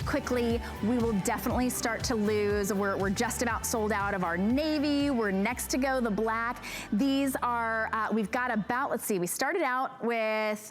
quickly. We will definitely start to lose. We're just about sold out of our navy. We're next to go the black. These are, we've got about, let's see, we started out with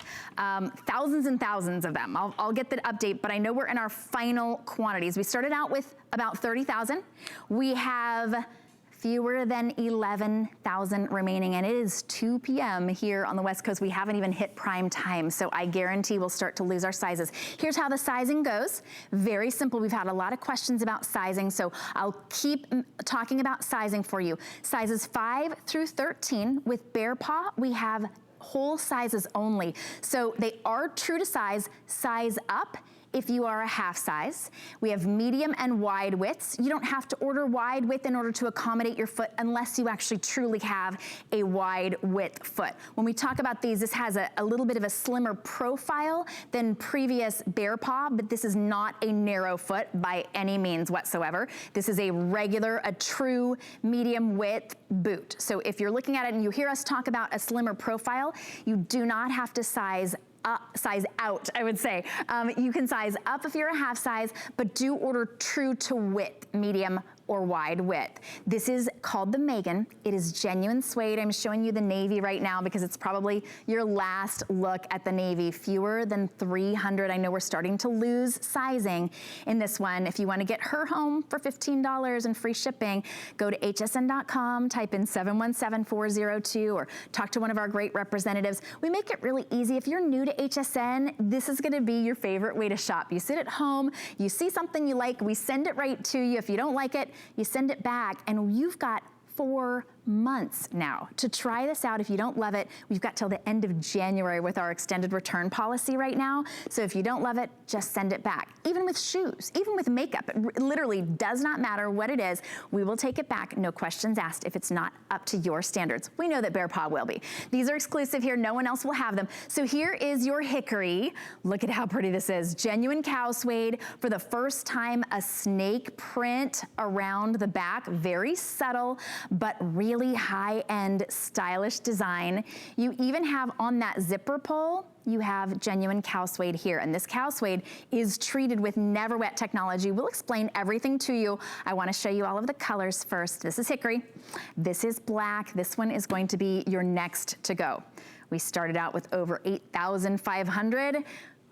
thousands and thousands of them. I'll get the update, but I know we're in our final quantities. We started out with about 30,000. We have fewer than 11,000 remaining, and it is 2 p.m. here on the West Coast. We haven't even hit prime time, so I guarantee we'll start to lose our sizes. Here's how the sizing goes. Very simple. We've had a lot of questions about sizing, so I'll keep talking about sizing for you. Sizes 5 through 13. With BEARPAW, we have whole sizes only. So they are true to size up if you are a half size. We have medium and wide widths. You don't have to order wide width in order to accommodate your foot unless you actually truly have a wide width foot. When we talk about these, this has a little bit of a slimmer profile than previous BEARPAW, but this is not a narrow foot by any means whatsoever. This is a true medium width boot. So if you're looking at it and you hear us talk about a slimmer profile, you do not have to size out, I would say. You can size up if you're a half size, but do order true to width, medium or wide width. This is called the Megan. It is genuine suede. I'm showing you the navy right now because it's probably your last look at the navy. Fewer than 300. I know we're starting to lose sizing in this one. If you want to get her home for $15 and free shipping, go to hsn.com, type in 717402 or talk to one of our great representatives. We make it really easy. If you're new to HSN, this is going to be your favorite way to shop. You sit at home, you see something you like, we send it right to you. If you don't like it, you send it back, and you've got 4 months now to try this out. If you don't love it, we've got till the end of January with our extended return policy right now. So if you don't love it, just send it back. Even with shoes, even with makeup, it literally does not matter what it is. We will take it back, no questions asked, if it's not up to your standards. We know that BEARPAW will be. These are exclusive here. No one else will have them. So here is your Hickory. Look at how pretty this is. Genuine cow suede. For the first time, a snake print around the back. Very subtle, but really high-end, stylish design. You even have on that zipper pull, you have genuine cow suede here. And this cow suede is treated with NeverWet technology. We'll explain everything to you. I want to show you all of the colors first. This is Hickory. This is black. This one is going to be your next to go. We started out with over 8,500.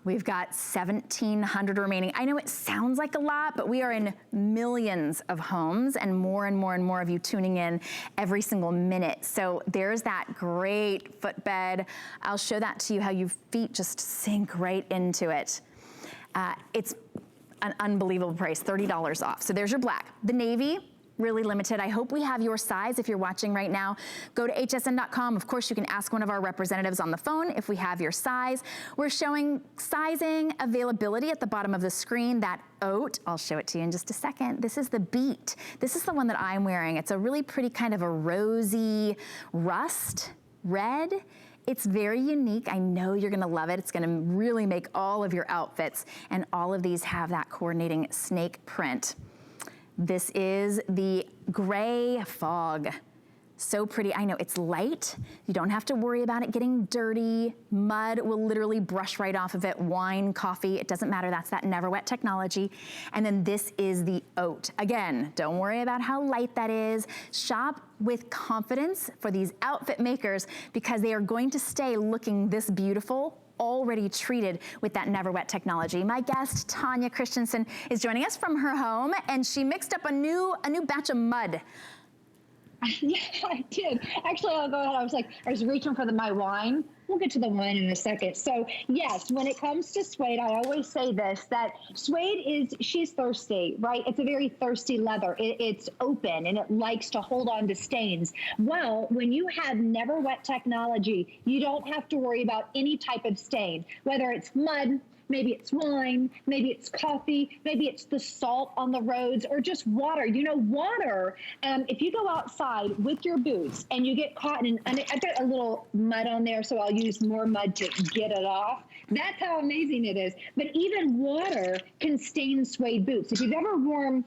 We've got 1,700 remaining. I know it sounds like a lot, but we are in millions of homes and more and more and more of you tuning in every single minute. So there's that great footbed. I'll show that to you how your feet just sink right into it. It's an unbelievable price, $30 off. So there's your black. The navy, really limited. I hope we have your size. If you're watching right now, go to hsn.com. Of course, you can ask one of our representatives on the phone if we have your size. We're showing sizing availability at the bottom of the screen. That oat, I'll show it to you in just a second. This is the beat. This is the one that I'm wearing. It's a really pretty kind of a rosy rust red. It's very unique. I know you're gonna love it. It's gonna really make all of your outfits, and all of these have that coordinating snake print. This is the gray fog. So pretty. I know it's light. You don't have to worry about it getting dirty. Mud will literally brush right off of it. Wine, coffee, it doesn't matter. That's that NeverWet technology. And then this is the oat. Again, don't worry about how light that is. Shop with confidence for these outfit makers because they are going to stay looking this beautiful, already treated with that NeverWet technology. My guest, Tanya Christensen, is joining us from her home, and she mixed up a new batch of mud. Yeah, I did. Actually, I'll go ahead. I was reaching for my wine. We'll get to the wine in a second. So yes, when it comes to suede, I always say this, that suede she's thirsty, right? It's a very thirsty leather. It's open and it likes to hold on to stains. Well, when you have NeverWet technology, you don't have to worry about any type of stain, whether it's mud, maybe it's wine, maybe it's coffee, maybe it's the salt on the roads, or just water. You know, water, if you go outside with your boots and you get caught in, I've got a little mud on there, so I'll use more mud to get it off. That's how amazing it is. But even water can sustain suede boots. If you've ever worn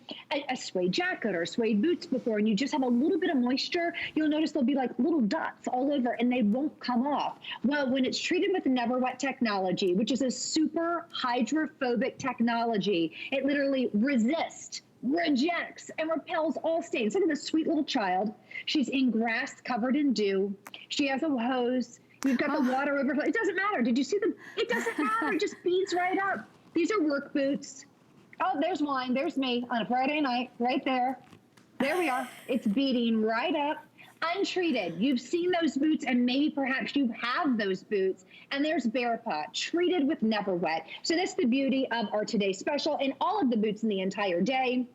a suede jacket or suede boots before and you just have a little bit of moisture, you'll notice there'll be like little dots all over and they won't come off. Well, when it's treated with NeverWet technology, which is a super hydrophobic technology, it literally resists, rejects, and repels all stains. Look at this sweet little child. She's in grass covered in dew. She has a hose. You've got the water over. It doesn't matter. Did you see the? It doesn't matter. It just beads right up. These are work boots. Oh, there's wine. There's me on a Friday night right there. There we are. It's beading right up. Untreated. You've seen those boots and maybe perhaps you have those boots. And there's BEARPAW, treated with NeverWet. So that's the beauty of our today's special and all of the boots in the entire day.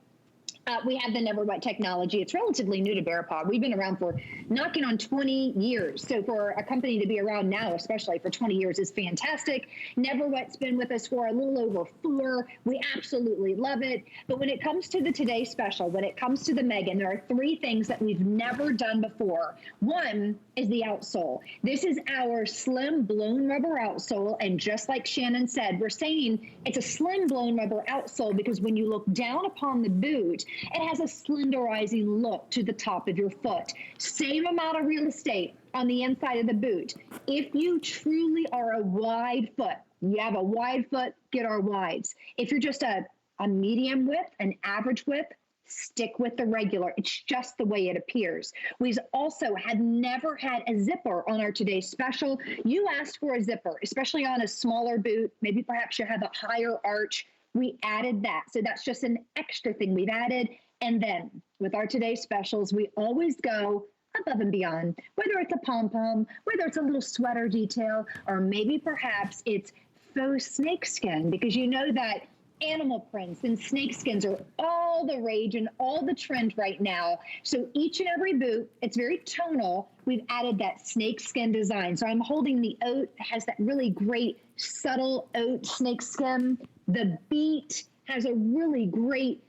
We have the NeverWet technology. It's relatively new to BEARPAW. We've been around for knocking on 20 years. So for a company to be around now, especially for 20 years, is fantastic. NeverWet's been with us for a little over 4. We absolutely love it. But when it comes to the Today Special, when it comes to the Megan, there are 3 things that we've never done before. One is the outsole. This is our slim blown rubber outsole. And just like Shannon said, we're saying it's a slim blown rubber outsole because when you look down upon the boot, it has a slenderizing look to the top of your foot. Same amount of real estate on the inside of the boot. If you truly are a wide foot, you have a wide foot, get our wides. If you're just a medium width, an average width, stick with the regular. It's just the way it appears. We also have never had a zipper on our Today Special. You asked for a zipper, especially on a smaller boot. Maybe perhaps you have a higher arch. We added that. So that's just an extra thing we've added. And then with our Today Specials, we always go above and beyond, whether it's a pom-pom, whether it's a little sweater detail, or maybe perhaps it's faux snakeskin, because you know that animal prints and snakeskins are all the rage and all the trend right now. So each and every boot, it's very tonal. We've added that snakeskin design. So I'm holding the oat. It has that really great subtle oat snakeskin. The beat has a really great,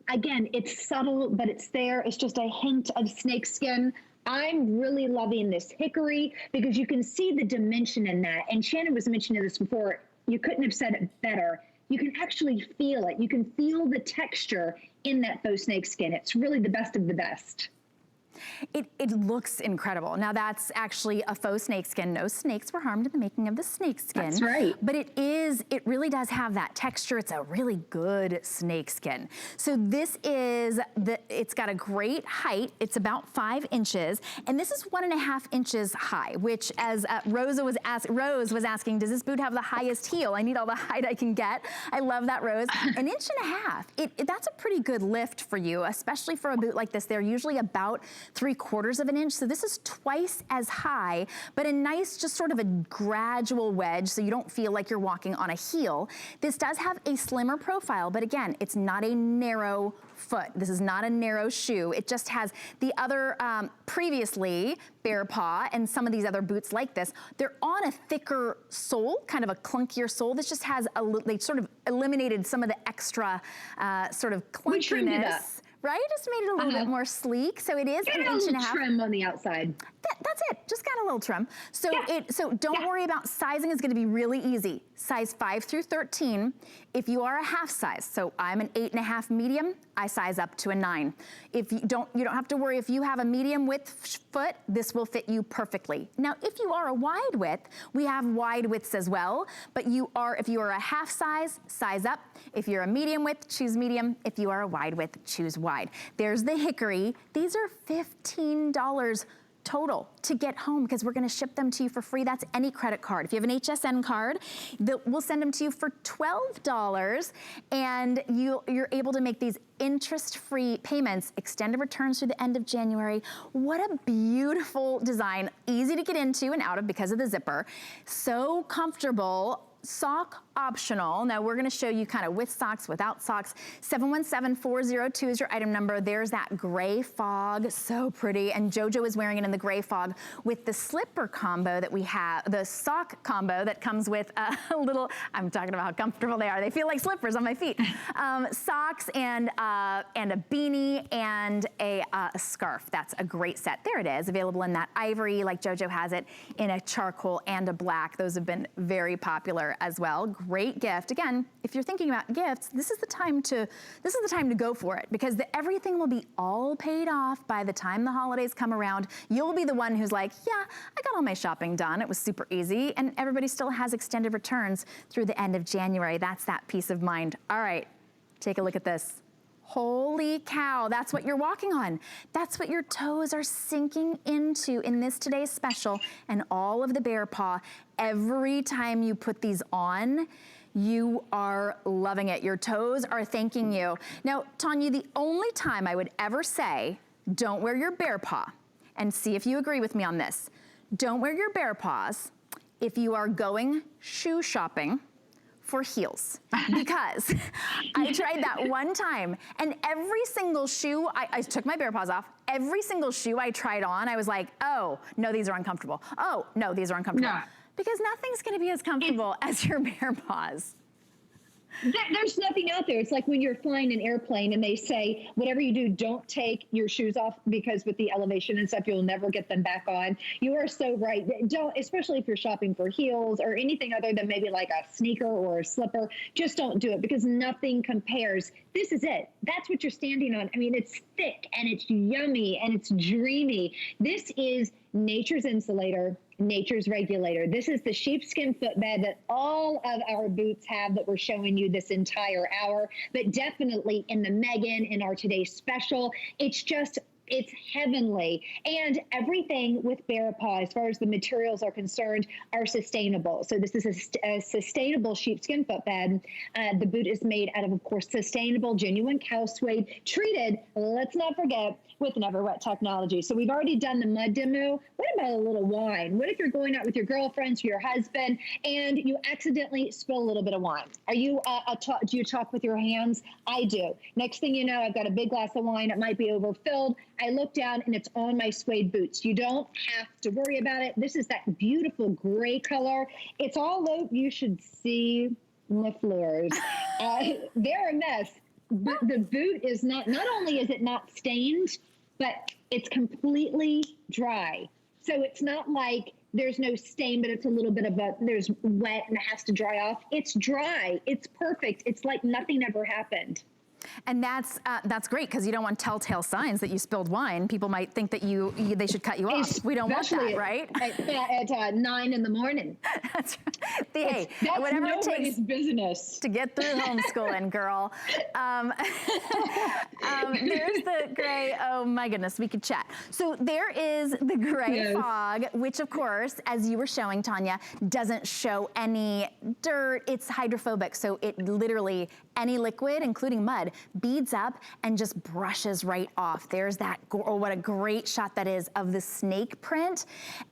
again, it's subtle, but it's there. It's just a hint of snakeskin. I'm really loving this hickory because you can see the dimension in that. And Shannon was mentioning this before. You couldn't have said it better. You can actually feel it. You can feel the texture in that faux snakeskin. It's really the best of the best. It looks incredible. Now that's actually a faux snakeskin. No snakes were harmed in the making of the snakeskin. That's right. But it really does have that texture. It's a really good snakeskin. So this is, it's got a great height. It's about 5 inches. And this is 1.5 inches high, which as Rose was asking, does this boot have the highest heel? I need all the height I can get. I love that, Rose. 1.5 inches. That's a pretty good lift for you, especially for a boot like this. They're usually about 3/4 of an inch. So this is twice as high, but a nice, just sort of a gradual wedge so you don't feel like you're walking on a heel. This does have a slimmer profile, but again, it's not a narrow foot. This is not a narrow shoe. It just has the other, previously, BEARPAW and some of these other boots like this, they're on a thicker sole, kind of a clunkier sole. This just has, they sort of eliminated some of the extra sort of clunkiness. We trimmed it up. Right? Just made it a little bit more sleek. So it is 1.5 inches. Trim on the outside. That's it. Just got a little trim. So yeah. Don't worry about sizing. Is going to be really easy. Size 5 through 13. If you are a half size, so I'm an 8.5 medium, I size up to a 9. If you don't have to worry if you have a medium width foot, this will fit you perfectly. Now, if you are a wide width, we have wide widths as well, but if you are a half size, size up. If you're a medium width, choose medium. If you are a wide width, choose wide. There's the hickory. These are $15 total to get home because we're gonna ship them to you for free. That's any credit card. If you have an HSN card, we'll send them to you for $12 and you're able to make these interest-free payments, extended returns through the end of January. What a beautiful design. Easy to get into and out of because of the zipper. So comfortable. Sock optional. Now we're gonna show you kind of with socks, without socks. 717402 is your item number. There's that gray fog, so pretty. And JoJo is wearing it in the gray fog with the slipper combo that we have, the sock combo that comes with a little, I'm talking about how comfortable they are. They feel like slippers on my feet. Socks and a beanie and a scarf. That's a great set. There it is, available in that ivory like JoJo has it, in a charcoal and a black. Those have been very popular. color as well. Great gift. Again, if you're thinking about gifts, this is the time to go for it, because everything will be all paid off by the time the holidays come around. You'll be the one who's like, yeah, I got all my shopping done. It was super easy, and everybody still has extended returns through the end of January. That's that peace of mind. All right, take a look at this. Holy cow, that's what you're walking on. That's what your toes are sinking into in this today's special, and all of the BEARPAW. Every time you put these on, you are loving it. Your toes are thanking you. Now, Tanya, the only time I would ever say, don't wear your BEARPAW, and see if you agree with me on this. Don't wear your BEARPAWs if you are going shoe shopping for heels, because I tried that one time, and every single shoe, I took my BEARPAWs off, every single shoe I tried on, I was like, oh, no, these are uncomfortable. Oh, no, these are uncomfortable. No. Because nothing's gonna be as comfortable as your BEARPAWs. There's nothing out there. It's like when you're flying an airplane and they say, whatever you do, don't take your shoes off, because with the elevation and stuff, you'll never get them back on. You are so right. Don't, especially if you're shopping for heels or anything other than maybe like a sneaker or a slipper, just don't do it, because nothing compares. This is it. That's what you're standing on. I mean, it's thick and it's yummy and it's dreamy. This is nature's insulator, nature's regulator. This is the sheepskin footbed that all of our boots have that we're showing you this entire hour, but definitely in the Megan, in our today's special. It's heavenly. And everything with BEARPAW, as far as the materials are concerned, are sustainable. So this is a sustainable sheepskin footbed. The boot is made out of course, sustainable, genuine cow suede, treated, let's not forget, with NeverWet technology. So we've already done the mud demo. What about a little wine? What if you're going out with your girlfriends or your husband and you accidentally spill a little bit of wine? Are you do you talk with your hands? I do. Next thing you know, I've got a big glass of wine. It might be overfilled. I look down and it's on my suede boots. You don't have to worry about it. This is that beautiful gray color. It's all out. You should see the floors. They're a mess. The boot is not only is it not stained, but it's completely dry. So it's not like there's no stain, but it's a little bit of there's wet and it has to dry off. It's dry. It's perfect. It's like nothing ever happened. And that's great, because you don't want telltale signs that you spilled wine. People might think that they should cut you off. We don't want that, right? At 9 in the morning. That's right. Hey, that's whatever it takes business to get through homeschooling, girl. There's the gray. Oh my goodness, we could chat. So there is the gray fog, which of course, as you were showing, Tanya, doesn't show any dirt. It's hydrophobic, so it literally, any liquid, including mud, beads up and just brushes right off. There's that, oh, what a great shot that is of the snake print.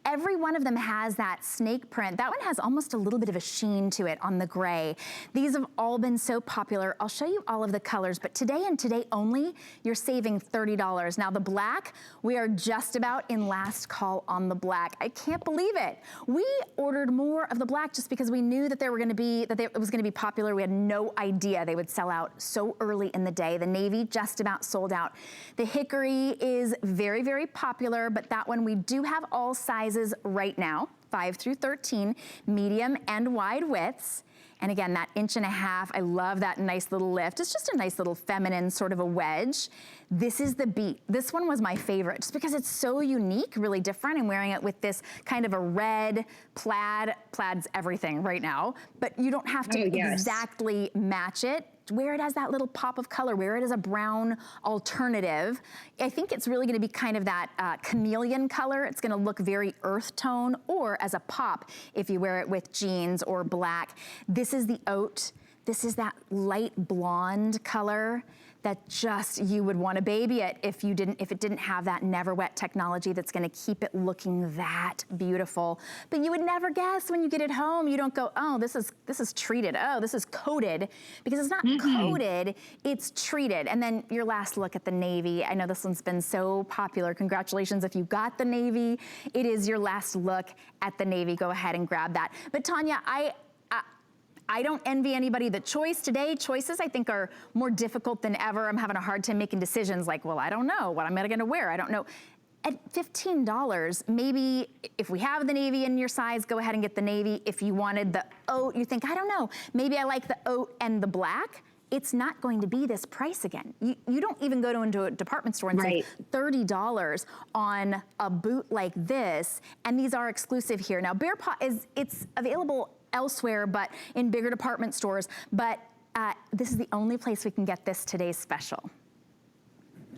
Every one of them has that snake print. That one has almost a little bit of a sheen to it on the gray. These have all been so popular. I'll show you all of the colors, but today and today only, you're saving $30. Now the black, we are just about in last call on the black. I can't believe it. We ordered more of the black just because we knew that it was gonna be popular. We had no idea they would sell out so early in the day. The navy just about sold out. The hickory is very, very popular, but that one we do have all sizes right now, 5 through 13, medium and wide widths. And again, that 1.5 inches, I love that nice little lift. It's just a nice little feminine sort of a wedge. This is the beat. This one was my favorite just because it's so unique, really different. I'm wearing it with this kind of a red plaid. Plaid's everything right now, but you don't have to exactly match it. Wear it as that little pop of color, wear it as a brown alternative. I think it's really gonna be kind of that chameleon color. It's gonna look very earth tone, or as a pop if you wear it with jeans or black. This is the oat. This is that light blonde color that just, you would want to baby it if it didn't have that NeverWet technology that's gonna keep it looking that beautiful. But you would never guess when you get it home. You don't go, oh, this is treated. Oh, this is coated, because it's not coated, it's treated. And then your last look at the navy. I know this one's been so popular. Congratulations if you got the navy. It is your last look at the navy. Go ahead and grab that. But Tanya, I don't envy anybody the choice today. Choices I think are more difficult than ever. I'm having a hard time making decisions like, well, I don't know what I'm gonna wear. I don't know. At $15, maybe if we have the navy in your size, go ahead and get the navy. If you wanted the oat, you think, I don't know, maybe I like the oat and the black, it's not going to be this price again. You don't even go into a department store and save $30 on a boot like this, and these are exclusive here. Now, BEARPAW it's available elsewhere, but in bigger department stores, but this is the only place we can get this today's special.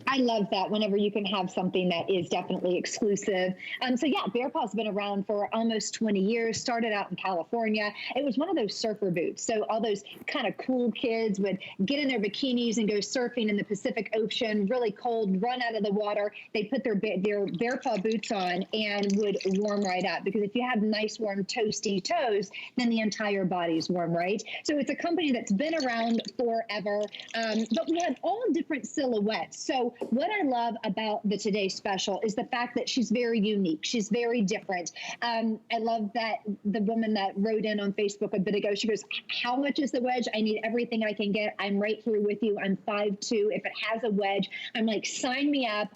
I love that whenever you can have something that is definitely exclusive. So yeah, BEARPAW's been around for almost 20 years, started out in California. It was one of those surfer boots. So all those kind of cool kids would get in their bikinis and go surfing in the Pacific Ocean, really cold, run out of the water. They put their BEARPAW boots on and would warm right up, because if you have nice warm toasty toes, then the entire body's warm, right? So it's a company that's been around forever, but we have all different silhouettes. So what I love about the Today Special is the fact that she's very unique. She's very different. I love that the woman that wrote in on Facebook a bit ago, she goes, how much is the wedge? I need everything I can get. I'm right through with you. I'm 5'2". If it has a wedge, I'm like, sign me up,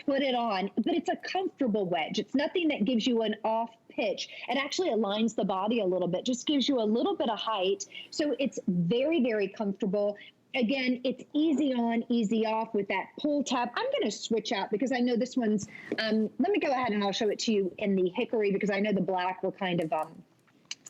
put it on. But it's a comfortable wedge. It's nothing that gives you an off pitch. It actually aligns the body a little bit, just gives you a little bit of height. So it's very, very comfortable. Again, it's easy on, easy off with that pull tab. I'm going to switch out because I know this one's, let me go ahead and I'll show it to you in the Hickory, because I know the black will kind of,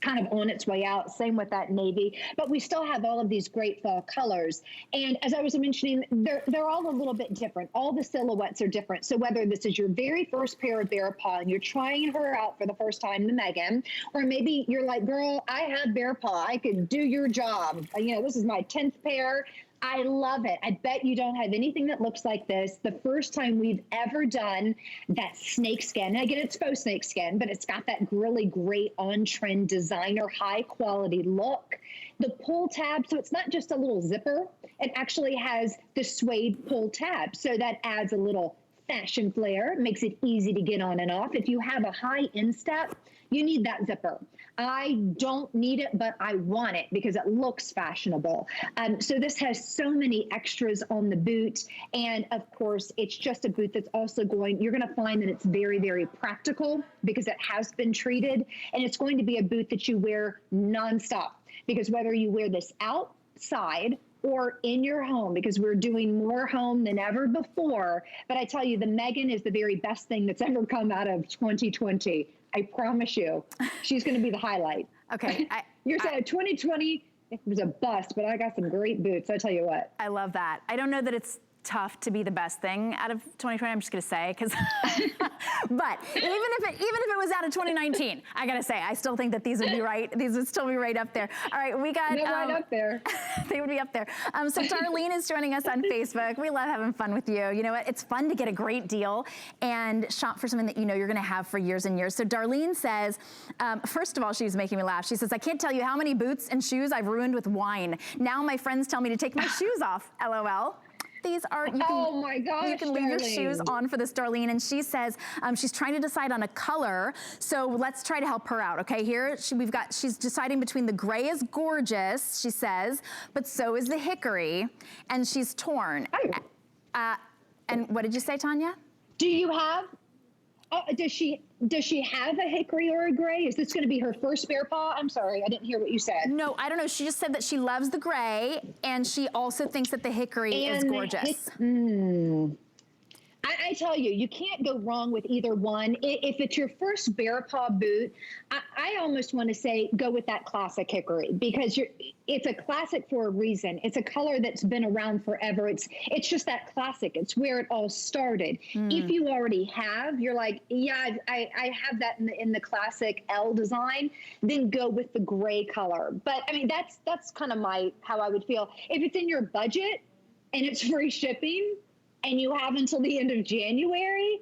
kind of on its way out. Same with that navy, but we still have all of these great fall colors. And as I was mentioning, they're all a little bit different. All the silhouettes are different. So whether this is your very first pair of BEARPAW and you're trying her out for the first time, the Megan, or maybe you're like, girl, I have BEARPAW, I could do your job. You know, this is my 10th pair. I love it. I bet you don't have anything that looks like this. The first time we've ever done that snakeskin. Again, it's faux snakeskin, but it's got that really great on-trend designer, high-quality look. The pull tab, so it's not just a little zipper. It actually has the suede pull tab, so that adds a little fashion flair, makes it easy to get on and off. If you have a high instep, you need that zipper. I don't need it, but I want it because it looks fashionable. So this has so many extras on the boot. And of course, it's just a boot that's also you're going to find that it's very, very practical because it has been treated. And it's going to be a boot that you wear nonstop, because whether you wear this outside or in your home, because we're doing more home than ever before. But I tell you, the Megan is the very best thing that's ever come out of 2020. I promise you, she's going to be the highlight. Okay. You're saying 2020, it was a bust, but I got some great boots. I tell you what. I love that. I don't know that it's tough to be the best thing out of 2020. I'm just gonna say, because, but even if it was out of 2019, I gotta say, I still think that these would be right. These would still be right up there. All right, we got right up there. They would be up there. So Darlene is joining us on Facebook. We love having fun with you. You know what? It's fun to get a great deal and shop for something that you know you're gonna have for years and years. So Darlene says, first of all, she's making me laugh. She says, I can't tell you how many boots and shoes I've ruined with wine. Now my friends tell me to take my shoes off. LOL. These are, you can, oh my gosh, you can leave your shoes on for this, Darlene. And she says she's trying to decide on a color. So let's try to help her out, okay? Here, she's deciding between the gray is gorgeous, she says, but so is the hickory, and she's torn. And what did you say, Tanya? Do you have, does she have a hickory or a gray? Is this going to be her first BEARPAW? I'm sorry, I didn't hear what you said. No, I don't know. She just said that she loves the gray, and she also thinks that the hickory is gorgeous. I tell you, you can't go wrong with either one. If it's your first BEARPAW boot, I almost want to say go with that classic hickory, because it's a classic for a reason. It's a color that's been around forever. It's just that classic. It's where it all started. If you already have, you're like, yeah, I have that in the classic L design, then go with the gray color. But I mean, that's kind of how I would feel. If it's in your budget and it's free shipping, and you have until the end of January,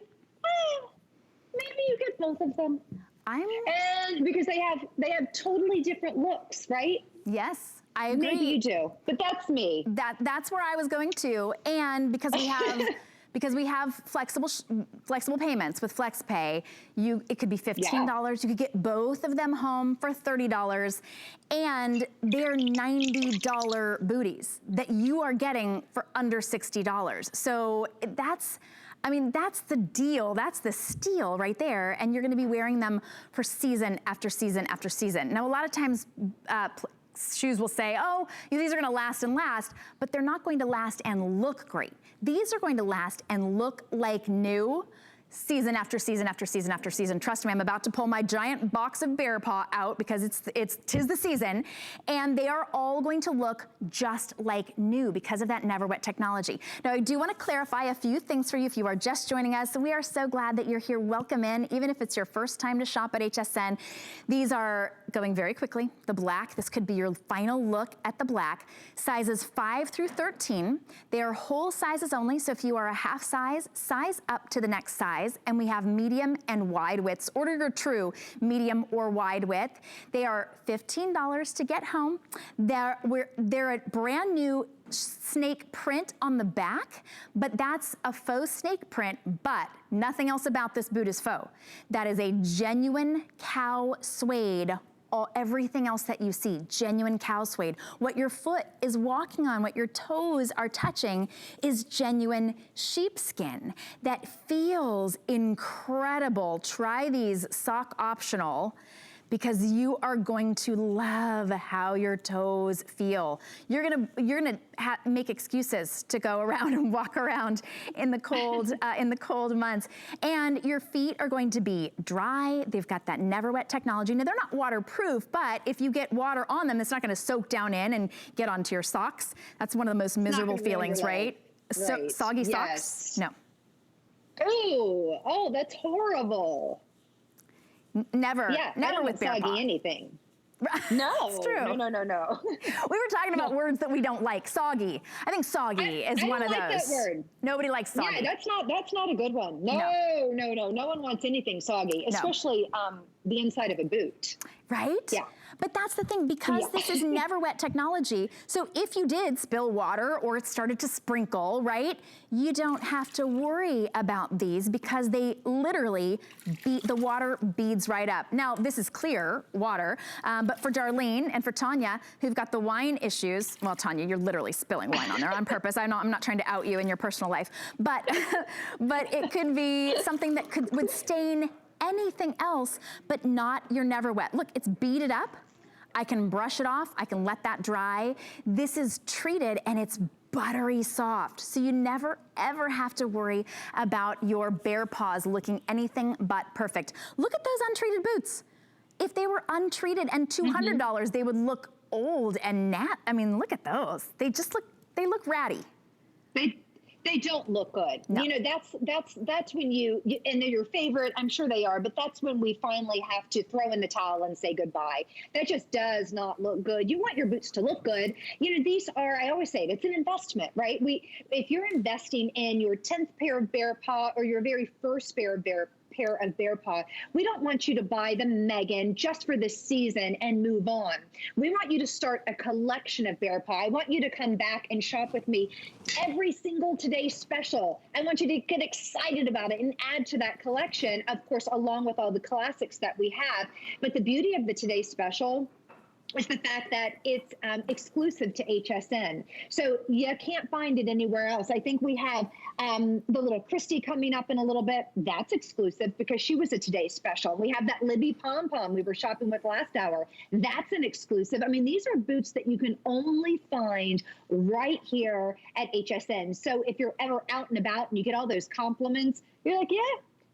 maybe you get both of them. And because they have totally different looks, right? Yes, I agree. Maybe you do, but that's me. That's where I was going to, and because we have because we have flexible payments with FlexPay, it could be $15. You could get both of them home for $30, and they're $90 booties that you are getting for under $60. So I mean, that's the deal. That's the steal right there. And you're gonna be wearing them for season after season after season. Now, a lot of times, shoes will say, oh, these are gonna last and last, but they're not going to last and look great. These are going to last and look like new season after season after season after season. Trust me, I'm about to pull my giant box of BEARPAW out because tis the season, and they are all going to look just like new because of that NeverWet technology. Now, I do want to clarify a few things for you if you are just joining us. We are so glad that you're here. Welcome in, even if it's your first time to shop at HSN. These are going very quickly. The black, this could be your final look at the black. Sizes 5 through 13. They are whole sizes only, so if you are a half size, size up to the next size. And we have medium and wide widths. Order your true medium or wide width. They are $15 to get home. They're a brand new snake print on the back, but that's a faux snake print, but nothing else about this boot is faux. That is a genuine cow suede. Everything else that you see, genuine cow suede. What your foot is walking on, what your toes are touching is genuine sheepskin that feels incredible. Try these sock optional because you are going to love how your toes feel. You're gonna make excuses to go around and walk around in the cold months. And your feet are going to be dry. They've got that NeverWet technology. Now, they're not waterproof, but if you get water on them, it's not gonna soak down in and get onto your socks. That's one of the most miserable feelings, right? So, soggy socks? No. Oh, that's horrible. Never, never with BEARPAW. Soggy anything. No, it's true. No. We were talking about words that we don't like. Soggy. I think soggy is one of those. I don't like that word. Nobody likes soggy. Yeah, that's not a good one. No. No one wants anything soggy, especially the inside of a boot. Right? Yeah. But that's the thing, because this is NeverWet technology, so if you did spill water or it started to sprinkle, right, you don't have to worry about these because they literally, the water beads right up. Now, this is clear water, but for Darlene and for Tanya, who've got the wine issues, well, Tanya, you're literally spilling wine on there on purpose. I'm not trying to out you in your personal life, but it could be something that would stain anything else, but not your NeverWet. Look, it's beaded up. I can brush it off. I can let that dry. This is treated and it's buttery soft. So you never, ever have to worry about your BEARPAWs looking anything but perfect. Look at those untreated boots. If they were untreated and $200, they would look old and I mean, look at those. They look ratty. They don't look good. No. You know, that's when and they're your favorite, I'm sure they are, but that's when we finally have to throw in the towel and say goodbye. That just does not look good. You want your boots to look good. You know, these are, I always say, it's an investment, right? If you're investing in your 10th pair of BEARPAW or your very first pair of BEARPAW, we don't want you to buy the Megan just for this season and move on. We want you to start a collection of BEARPAW. I want you to come back and shop with me every single Today Special. I want you to get excited about it and add to that collection, of course, along with all the classics that we have. But the beauty of the Today Special is the fact that it's exclusive to HSN. So you can't find it anywhere else. I think we have the little Christy coming up in a little bit. That's exclusive because she was a Today Special. We have that Libby Pom-Pom we were shopping with last hour. That's an exclusive. I mean, these are boots that you can only find right here at HSN. So if you're ever out and about and you get all those compliments, you're like, yeah,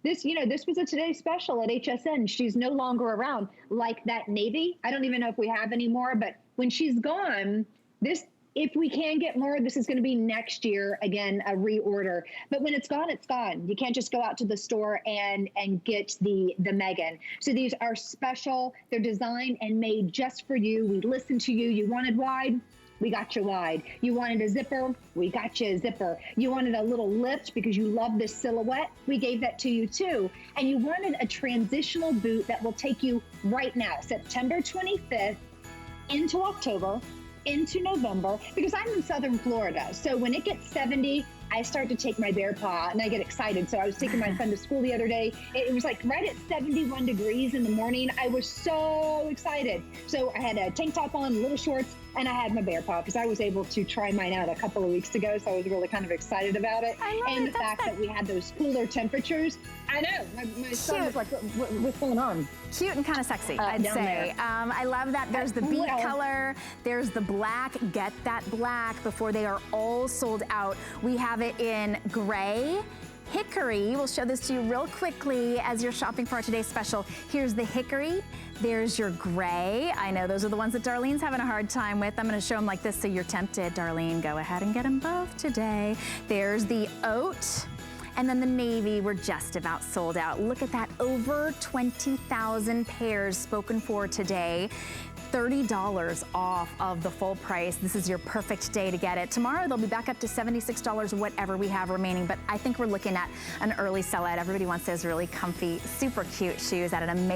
this was a Today Special at HSN. She's no longer around. Like that navy, I don't even know if we have any more, but when she's gone, if we can get more, this is going to be next year, again, a reorder. But when it's gone, it's gone. You can't just go out to the store and get the Megan. So these are special. They're designed and made just for you. We listened to you. You wanted wide. We got you wide. You wanted a zipper, we got you a zipper. You wanted a little lift because you love this silhouette, we gave that to you too. And you wanted a transitional boot that will take you right now, September 25th into October, into November, because I'm in Southern Florida. So when it gets 70, I start to take my BEARPAW and I get excited. So I was taking my son to school the other day. It was like right at 71 degrees in the morning. I was so excited. So I had a tank top on, little shorts, and I had my BEARPAW because I was able to try mine out a couple of weeks ago. So I was really kind of excited about it. And the fact that we had those cooler temperatures. I know, my son was like, what's going on? Cute and kind of sexy, I'd say. I love that. There's the beet color, there's the black. Get that black before they are all sold out. We have it in gray, Hickory. We'll show this to you real quickly as you're shopping for our today's special. Here's the Hickory. There's your gray. I know those are the ones that Darlene's having a hard time with. I'm gonna show them like this so you're tempted, Darlene. Go ahead and get them both today. There's the oat. And then the navy, we're just about sold out. Look at that, over 20,000 pairs spoken for today. $30 off of the full price. This is your perfect day to get it. Tomorrow they'll be back up to $76, whatever we have remaining, but I think we're looking at an early sellout. Everybody wants those really comfy, super cute shoes at an amazing